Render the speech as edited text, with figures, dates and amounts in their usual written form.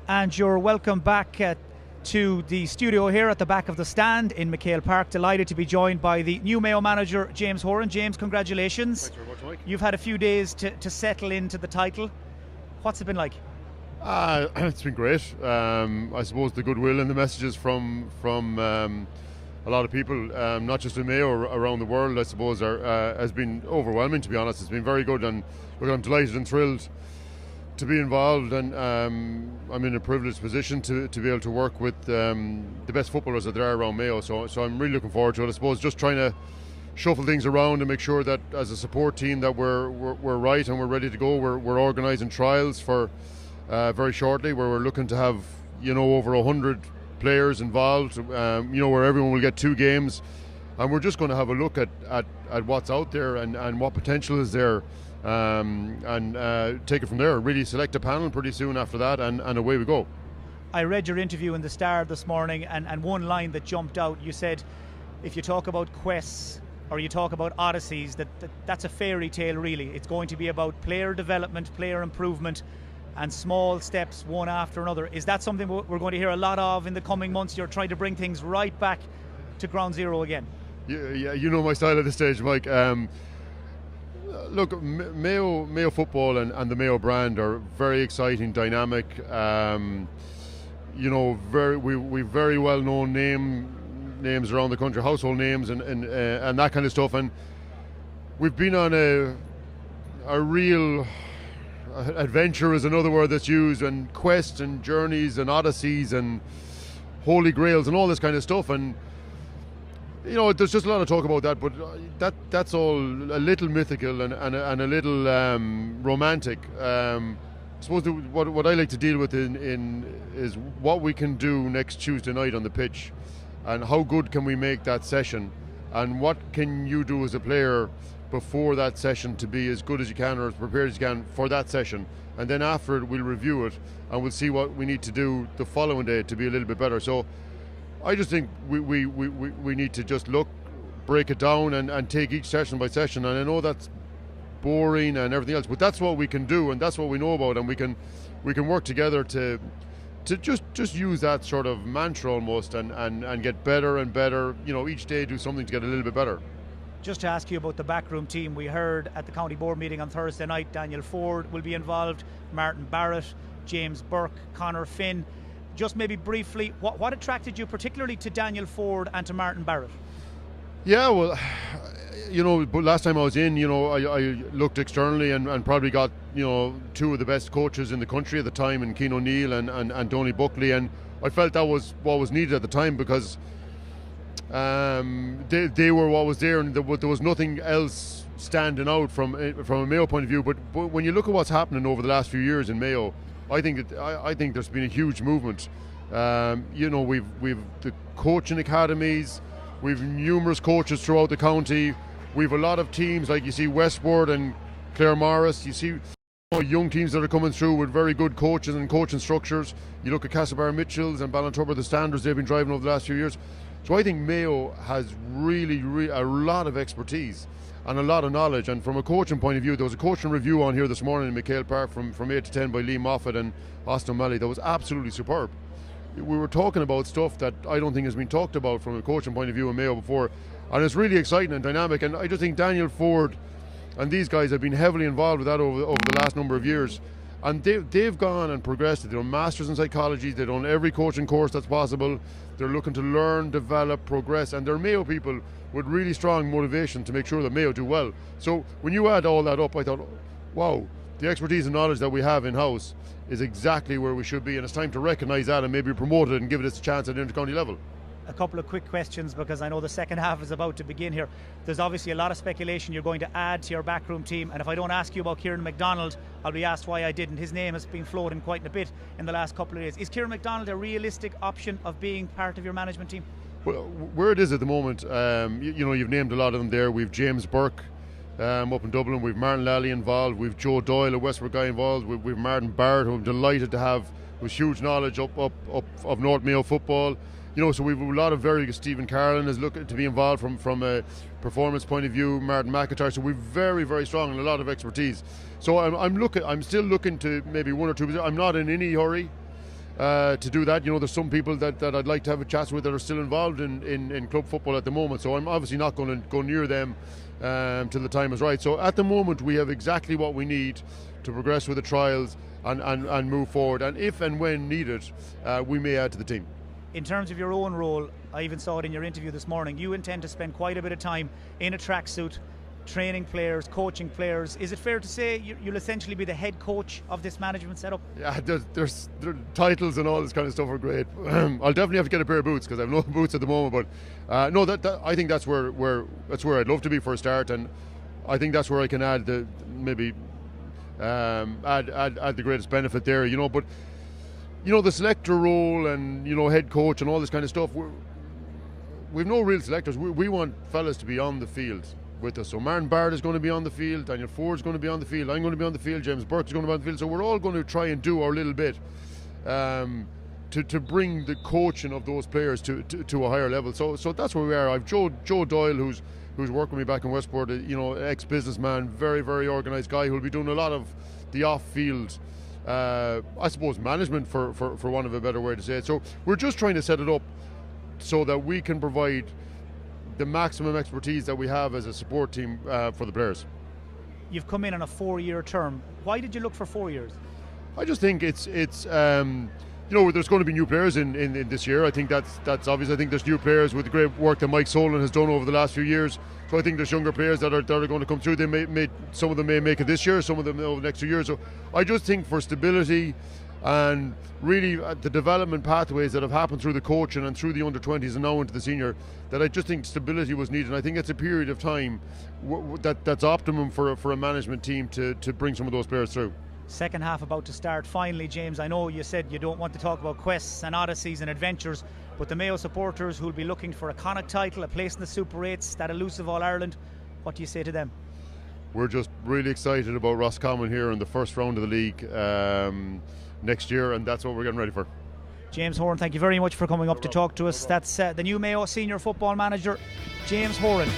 and you're welcome back to the studio here at the back of the stand in McHale Park. Delighted to be joined by the new Mayo manager, James Horan. James, congratulations. Thanks very much, Mike. You've had a few days to settle into the title. What's it been like? It's been great. I suppose the goodwill and the messages from a lot of people, not just in Mayo, around the world, I suppose, has been overwhelming, to be honest. It's been very good, and look, I'm delighted and thrilled to be involved, and I'm in a privileged position to be able to work with the best footballers that there are around Mayo. So I'm really looking forward to it. I suppose just trying to shuffle things around and make sure that as a support team that we're right and we're ready to go. We're organising trials for very shortly, where we're looking to have over 100 players involved. Where everyone will get 2 games, and we're just going to have a look at what's out there and what potential is there. And take it from there. Really select a panel pretty soon after that, and away we go. I read your interview in the Star this morning, and one line that jumped out. You said, if you talk about quests or you talk about odysseys, that's a fairy tale, really. It's going to be about player development, player improvement, and small steps one after another. Is that something we're going to hear a lot of in the coming months? You're trying to bring things right back to ground zero again. Yeah, you know my style at this stage, Mike. Look, Mayo football and the Mayo brand are very exciting, dynamic. We've very well known names around the country, household names, and that kind of stuff. And we've been on a real adventure, is another word that's used, and quests and journeys and odysseys and holy grails and all this kind of stuff. And there's just a lot of talk about that, but that's all a little mythical and a little romantic. I suppose what I like to deal with is what we can do next Tuesday night on the pitch, and how good can we make that session, and what can you do as a player before that session to be as good as you can or as prepared as you can for that session. And then after it, we'll review it and we'll see what we need to do the following day to be a little bit better. So I just think we need to just break it down and take each session by session. And I know that's boring and everything else, but that's what we can do, and that's what we know about, and we can work together to just use that sort of mantra almost and get better and better. Each day do something to get a little bit better. Just to ask you about the backroom team, we heard at the county board meeting on Thursday night, Daniel Ford will be involved, Martin Barrett, James Burke, Conor Finn. Just maybe briefly, what attracted you particularly to Daniel Ford and to Martin Barrett? Yeah, well, but last time I was in, I looked externally and probably got, 2 of the best coaches in the country at the time, in Keane O'Neill and Donny Buckley, and I felt that was what was needed at the time, because they were what was there, and there was nothing else standing out from a Mayo point of view. But when you look at what's happening over the last few years in Mayo, I think there's been a huge movement. We've the coaching academies, we've numerous coaches throughout the county. We've a lot of teams, like you see Westward and Clare Morris. You see young teams that are coming through with very good coaches and coaching structures. You look at Castlebar Mitchells and Ballintubber, the standards they've been driving over the last few years. So I think Mayo has really a lot of expertise and a lot of knowledge. And from a coaching point of view, there was a coaching review on here this morning in McHale Park from 8 to 10 by Lee Moffat and Austin O'Malley. That was absolutely superb. We were talking about stuff that I don't think has been talked about from a coaching point of view in Mayo before. And it's really exciting and dynamic. And I just think Daniel Ford and these guys have been heavily involved with that over the last number of years. And they've gone and progressed. They've done masters in psychology. They've done every coaching course that's possible. They're looking to learn, develop, progress, and they're Mayo people with really strong motivation to make sure that Mayo do well. So when you add all that up, I thought, wow, the expertise and knowledge that we have in-house is exactly where we should be, and it's time to recognise that and maybe promote it and give it its chance at inter-county level. A couple of quick questions, because I know the second half is about to begin here. There's obviously a lot of speculation you're going to add to your backroom team, and if I don't ask you about Kieran McDonald, I'll be asked why I didn't. His name has been floating quite a bit in the last couple of days. Is Kieran McDonald a realistic option of being part of your management team? Well, where it is at the moment, you've named a lot of them there. We've James Burke up in Dublin, we've Martin Lally involved, we've Joe Doyle, a Westford guy involved, we've Martin Barrett, who I'm delighted to have, with huge knowledge up of North Mayo football. So we've a lot of very good. Stephen Carlin is looking to be involved from a performance point of view. Martin McIntyre. So we're very, very strong and a lot of expertise. So I'm still looking to maybe 1 or 2. I'm not in any hurry. to do that. There's some people that I'd like to have a chat with that are still involved in club football at the moment, so I'm obviously not going to go near them till the time is right. So at the moment we have exactly what we need to progress with the trials and move forward, and if and when needed, we may add to the team. In terms of your own role, I even saw it in your interview this morning, you intend to spend quite a bit of time in a tracksuit, training players, coaching players. Is it fair to say you'll essentially be the head coach of this management setup? Yeah, there's titles and all this kind of stuff are great. I'll definitely have to get a pair of boots because I have no boots at the moment. But no, that I think that's where I'd love to be for a start, and I think that's where I can add the greatest benefit there. But the selector role and head coach and all this kind of stuff. We've no real selectors. We want fellas to be on the field with us. So Martin Bard is going to be on the field, Daniel Ford's going to be on the field, I'm going to be on the field, James Burke is going to be on the field. So we're all going to try and do our little bit to bring the coaching of those players to a higher level. So that's where we are. I've Joe Doyle, who's working with me back in Westport, ex-businessman, very, very organised guy who'll be doing a lot of the off-field, I suppose, management for want of a better way to say it. So we're just trying to set it up so that we can provide the maximum expertise that we have as a support team for the players. You've come in on a 4-year term. Why did you look for 4 years? I just think it's there's going to be new players in this year. I think that's obvious. I think there's new players with the great work that Mike Solan has done over the last few years. So I think there's younger players that are going to come through. Some of them may make it this year, some of them over the next 2 years. So I just think for stability and really the development pathways that have happened through the coaching and through the under-20s and now into the senior, that I just think stability was needed. And I think it's a period of time that's optimum for a management team to bring some of those players through. Second half about to start. Finally, James, I know you said you don't want to talk about quests and odysseys and adventures, but the Mayo supporters who'll be looking for a Connacht title, a place in the Super 8s, that elusive All-Ireland, what do you say to them? We're just really excited about Roscommon here in the first round of the league next year, and that's what we're getting ready for. James Horan, thank you very much for coming up to talk to us. That's the new Mayo senior football manager, James Horan.